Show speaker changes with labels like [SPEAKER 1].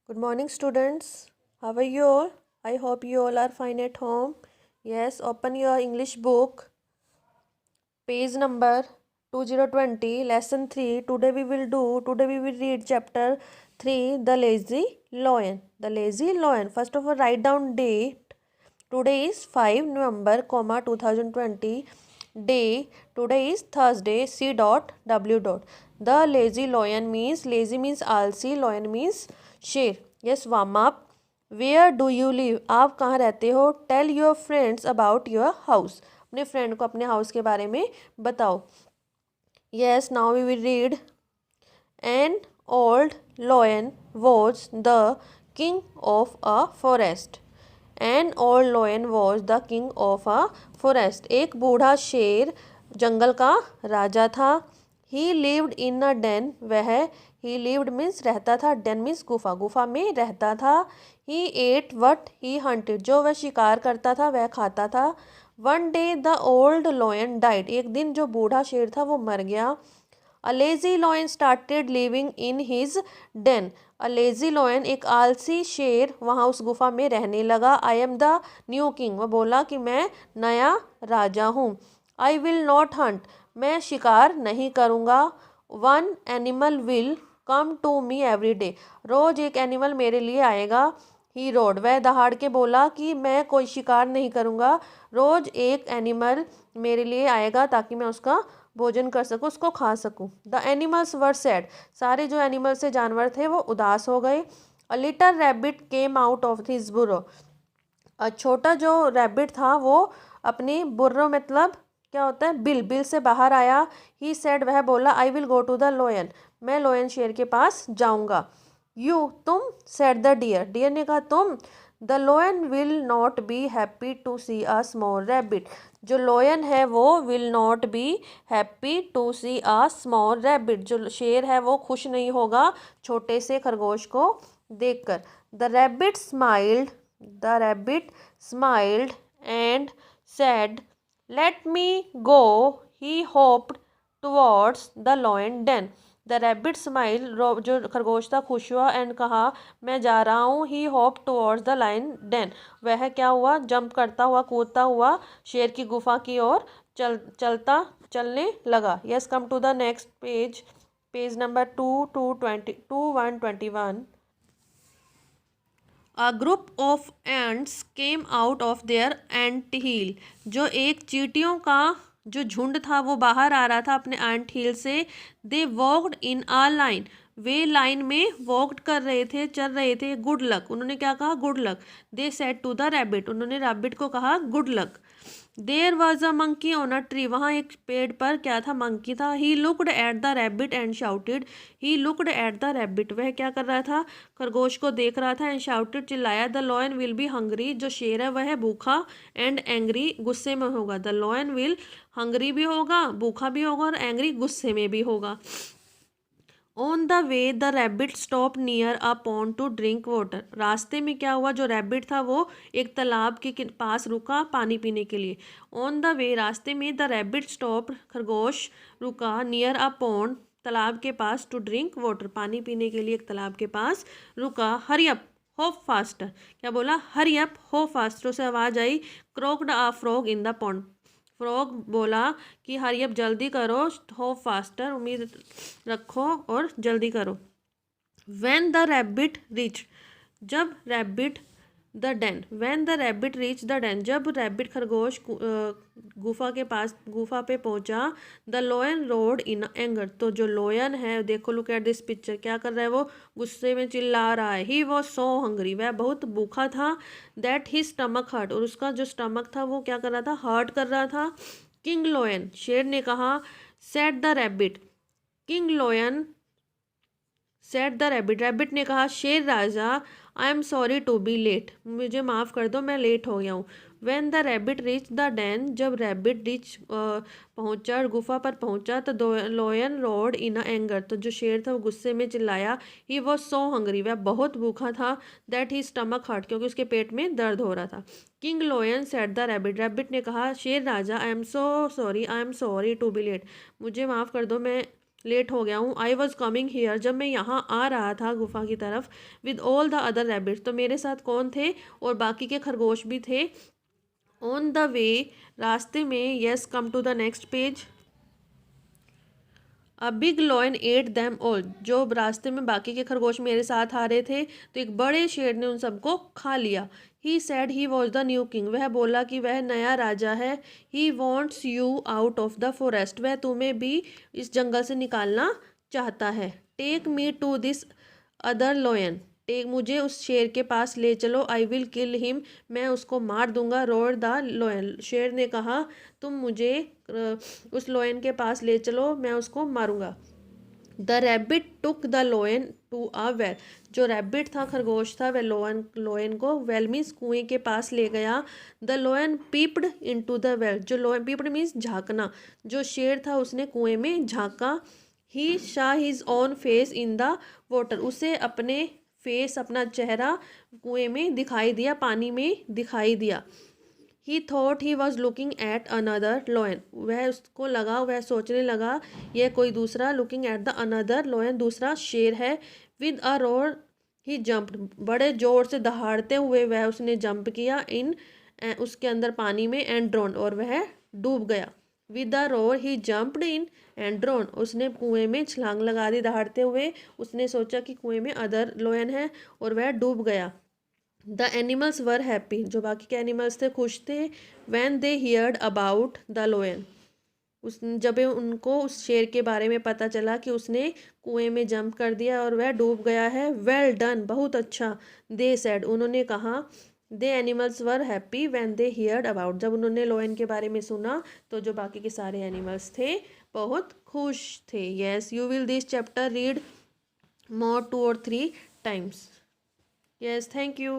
[SPEAKER 1] Good morning, students. How are you all? I hope you all are fine at home. Yes, open your English book, page number 2020, lesson 3. Today we will read chapter 3, The Lazy Lion. The Lazy Lion. First of all, write down date. Today is 5 November, 2020. Day. Today is Thursday. C dot W dot. The lazy lion means lazy means आलसी, lion means शेर. Yes, warm up. Where do you live? आप कहाँ रहते हो? Tell your friends about your house. अपने friend को अपने house के बारे में बताओ. Yes, now we will read. An old lion was the king of a forest. An old lion was the king of a forest. एक बूढ़ा शेर जंगल का राजा था. He lived in a den. वह he lived means रहता था. Den means गुफा. गुफा में रहता था. He ate what he hunted. जो वह शिकार करता था वह खाता था. One day the old lion died. एक दिन जो बूढ़ा शेर था वो मर गया. A lazy lion started living in his den. A lazy lion एक आलसी शेर वहाँ उस गुफा में रहने लगा. I am the new king. वह बोला कि मैं नया राजा हूँ. I will not hunt. मैं शिकार नहीं करूँगा. One animal will come to me every day. रोज एक एनिमल मेरे लिए आएगा. ही रोड. वह दहाड़ के बोला कि मैं कोई शिकार नहीं करूँगा. रोज एक एनिमल मेरे लिए आएगा ताकि मैं उसका भोजन कर सकूँ, उसको खा सकूँ. The animals were sad. सारे जो एनिमल से जानवर थे वो उदास हो गए. A little rabbit came out of his बुरो. छोटा जो रैबिट था वो अपनी बुर्रो मतलब क्या होता है बिल. बिल से बाहर आया. He said. वह बोला I will go to the lion. मैं लोयन शेर के पास जाऊंगा. यू तुम. Said the dear. डियर ने कहा तुम. The lion will not be happy to see a small rabbit. जो लोयन है वो will not be happy to see a small rabbit. जो शेर है वो खुश नहीं होगा छोटे से खरगोश को देखकर. The rabbit smiled. The rabbit smiled and said, let me go. He hopped towards the lion den. The rabbit smiled. जो खरगोश था खुश हुआ and कहा मैं जा रहा हूँ. He hopped towards the lion den. वह क्या हुआ जंप करता हुआ कूदता हुआ शेर की गुफा की ओर चलने लगा. Yes, come to the next page. Page number 2121. A group of ants came out of their ant hill. जो एक चींटियों का जो झुंड था वो बाहर आ रहा था अपने एंट हिल से. They walked in a line. वे लाइन में वॉक्ड कर रहे थे, चल रहे थे. Good luck. उन्होंने क्या कहा good luck. They said to the rabbit. उन्होंने रैबिट को कहा good luck. There was a monkey on a tree. वहाँ एक पेड़ पर क्या था मंकी था. He looked at the rabbit and shouted. He looked at the rabbit. वह क्या कर रहा था खरगोश को देख रहा था. एंड शाउटेड चिल्लाया. The lion will be hungry. जो शेर है वह भूखा एंड एंग्री गुस्से में होगा. द लॉयन विल हंग्री भी होगा भूखा भी होगा और एंग्री गुस्से में भी होगा. On the way the rabbit stop near a pond to drink water. रास्ते में क्या हुआ जो रैबिट था वो एक तालाब के पास रुका पानी पीने के लिए. ऑन द वे रास्ते में द रैबिट स्टॉप खरगोश रुका नियर अ पॉन्ड तालाब के पास टू ड्रिंक वाटर पानी पीने के लिए एक तालाब के पास रुका. Hurry up hop faster. क्या बोला हरी अप हो फास्टर. से आवाज़ आई. Croaked a frog in the pond. Frog बोला कि हरी अप जल्दी करो. हो फास्टर उम्मीद रखो और जल्दी करो. When the rabbit reach. जब rabbit the den. When the rabbit reach the den. जब रैबिट खरगोश गुफा के पास गुफा पे पहुंचा. The lion roared in anger. तो जो लोयन है देखो लुक एट दिस पिक्चर. क्या कर रहा है वो गुस्से में चिल्ला रहा है. He was so hungry. वह बहुत भूखा था. That he stomach hurt. और उसका जो स्टमक था वो क्या कर रहा था हर्ट कर रहा था. King lion. शेर ने कहा. Said the rabbit. King lion said the rabbit. Rabbit ने कहा शेर राजा. I am sorry to be late. मुझे माफ़ कर दो मैं लेट हो गया हूँ. When the rabbit reach the den. जब रैबिट रीच पहुँचा गुफा पर पहुँचा तो लोयन रोड इन एंगर. तो जो शेर था वो गुस्से में चिल्लाया. He was so hungry. वह बहुत भूखा था. That he stomach hurt. क्योंकि उसके पेट में दर्द हो रहा था. King lion said the rabbit. Rabbit ने कहा शेर राजा. I am so sorry to be late. मुझे माफ़ कर दो मैं लेट हो गया हूँ। आई वॉज कमिंग हियर, जब मैं यहाँ आ रहा था गुफा की तरफ, with all the other rabbits, तो मेरे साथ कौन थे, और बाकी के खरगोश भी थे। ऑन द वे, रास्ते में, yes come to the next page. A big lion ate them all, जो रास्ते में बाकी के खरगोश मेरे साथ आ रहे थे तो एक बड़े शेर ने उन सबको खा लिया। He said he was the new king, वह बोला कि वह नया राजा है। He wants you out of the forest, वह तुम्हें भी इस जंगल से निकालना चाहता है। Take me to this other lion, take, मुझे उस शेर के पास ले चलो। आई विल किल हिम, मैं उसको मार दूंगा। रोर द लॉयन, शेर ने कहा तुम मुझे उस लॉयन के पास ले चलो, मैं उसको मारूंगा। The rabbit took the lion to a well, जो रैबिट था, खरगोश था, वह लॉयन को वेल मीन्स कुएं के पास ले गया। The lion peeped into the well, जो लॉयन, पीप्ड मीन्स झांकना, जो शेर था उसने कुएं में झांका। He saw his own face in the water, उसे अपने फेस, अपना चेहरा कुएं में दिखाई दिया, पानी में दिखाई दिया। ही thought he was looking at another lion, वह उसको लगा, वह सोचने लगा यह कोई दूसरा, looking at the another lion, दूसरा शेर है। With a roar he jumped, बड़े जोर से दहाड़ते हुए वह उसने जंप किया, इन, उसके अंदर पानी में, एंड ड्रोन, और वह डूब गया। With the roar he jumped in and drone, उसने कुएं में छलांग लगा दी दहाड़ते हुए, उसने सोचा कि कुएं में अदर लॉयन है, और वह डूब गया। द एनिमल्स वर हैप्पी, जो बाकी के एनिमल्स थे खुश थे। When they heard about the लोयन, उस, जब उनको उस शेर के बारे में पता चला कि उसने कुएं में जंप कर दिया और वह डूब गया है। वेल डन, बहुत अच्छा। दे सेड, उन्होंने कहा। The animals were happy when they heard about, जब उन्होंने लोयन के बारे में सुना तो जो बाकी के सारे एनिमल्स थे बहुत खुश थे। Yes, you will this chapter read more 2 or 3 times. Yes, thank you.